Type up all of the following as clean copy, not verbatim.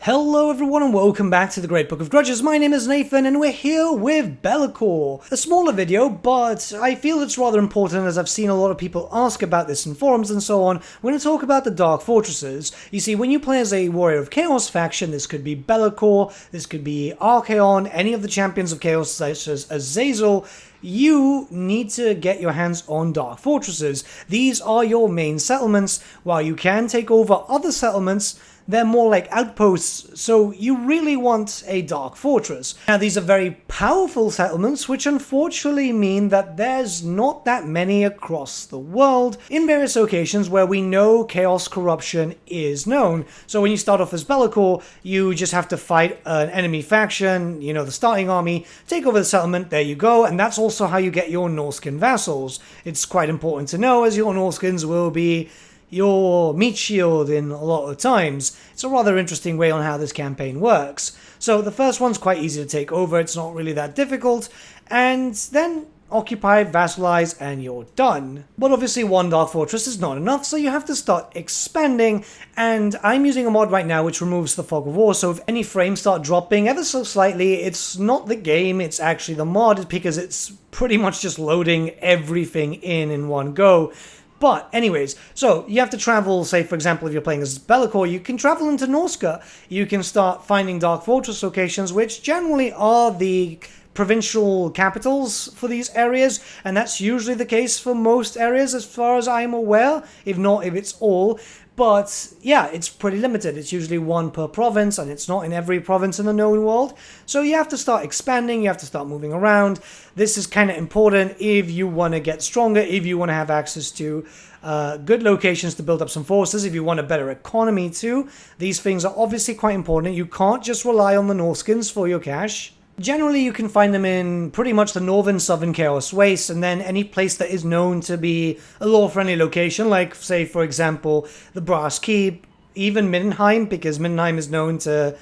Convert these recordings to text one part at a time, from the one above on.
Hello everyone and welcome back to the Great Book of Grudges. My name is Nathan and we're here with Be'lakor. A smaller video, but I feel it's rather important as I've seen a lot of people ask about this in forums and so on. We're going to talk about the Dark Fortresses. You see, when you play as a Warrior of Chaos faction, this could be Be'lakor, this could be Archaon, any of the Champions of Chaos such as Azazel. You need to get your hands on Dark Fortresses. These are your main settlements. While you can take over other settlements, they're more like outposts, so you really want a Dark Fortress. Now, these are very powerful settlements, which unfortunately mean that there's not that many across the world in various locations where we know chaos corruption is known. So when you start off as Be'lakor, you just have to fight an enemy faction, you know, the starting army, take over the settlement, there you go, and that's also how you get your Norscan vassals. It's quite important to know, as your Norskins will be your meat shield in a lot of times. It's a rather interesting way on how this campaign works. So the first one's quite easy to take over, it's not really that difficult, and then occupy, vassalize, and you're done. But obviously one Dark Fortress is not enough, so you have to start expanding, and I'm using a mod right now which removes the fog of war, so if any frames start dropping ever so slightly, it's not the game, it's actually the mod, because it's pretty much just loading everything in one go. But anyways, so you have to travel, say for example if you're playing as Be'lakor, you can travel into Norsca. You can start finding Dark Fortress locations, which generally are the provincial capitals for these areas, and that's usually the case for most areas as far as I'm aware, if not if it's all. But yeah, it's pretty limited. It's usually one per province, and it's not in every province in the known world. So you have to start expanding, you have to start moving around. This is kind of important if you want to get stronger, if you want to have access to good locations to build up some forces, if you want a better economy too. These things are obviously quite important. You can't just rely on the Norskins for your cash. Generally, you can find them in pretty much the northern southern Chaos Wastes, and then any place that is known to be a lore-friendly location, like, say, for example, the Brass Keep, even Middenheim, because Middenheim is known to,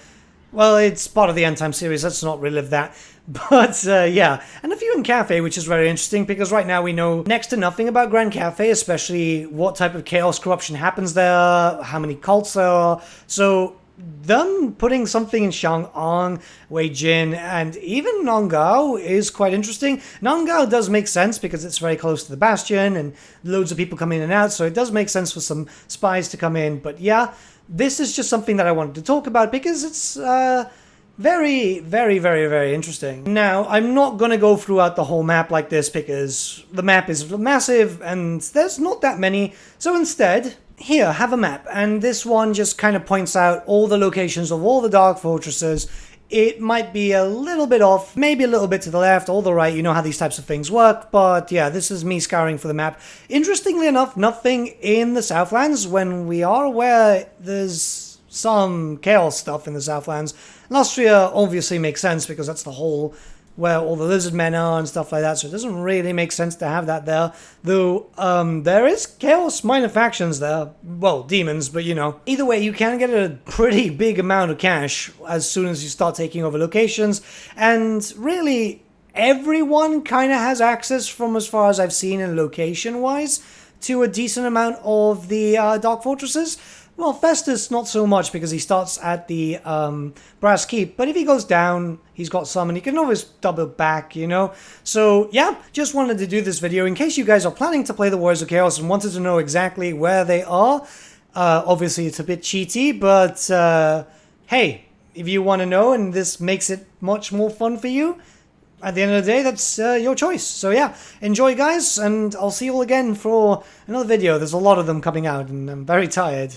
well, it's part of the End Time series, let's not relive that. But, yeah, and a few in Cathay, which is very interesting, because right now we know next to nothing about Grand Cathay, especially what type of chaos corruption happens there, how many cults there are, so them putting something in Chang'an, Weijin, and even Nangao is quite interesting. Nangao does make sense because it's very close to the Bastion and loads of people come in and out, so it does make sense for some spies to come in. But yeah, this is just something that I wanted to talk about because it's very, very, very, very interesting. Now, I'm not going to go throughout the whole map like this because the map is massive and there's not that many, so instead, here, have a map, and this one just kind of points out all the locations of all the Dark Fortresses. It might be a little bit off, maybe a little bit to the left or the right, you know how these types of things work, but yeah, this is me scouring for the map. Interestingly enough, nothing in the Southlands, when we are aware there's some chaos stuff in the Southlands. Austria obviously makes sense because that's the whole where all the lizard men are and stuff like that, so it doesn't really make sense to have that there. Though, there is chaos minor factions there. Well, demons, but you know. Either way, you can get a pretty big amount of cash as soon as you start taking over locations, and really, everyone kind of has access, from as far as I've seen in location-wise, to a decent amount of the Dark Fortresses. Well, Festus, not so much, because he starts at the Brass Keep, but if he goes down, he's got some, and he can always double back, you know? So, yeah, just wanted to do this video in case you guys are planning to play the Warriors of Chaos and wanted to know exactly where they are. Obviously, it's a bit cheaty, but, hey, if you want to know, and this makes it much more fun for you, at the end of the day, that's your choice. So yeah, enjoy guys, and I'll see you all again for another video. There's a lot of them coming out, and I'm very tired.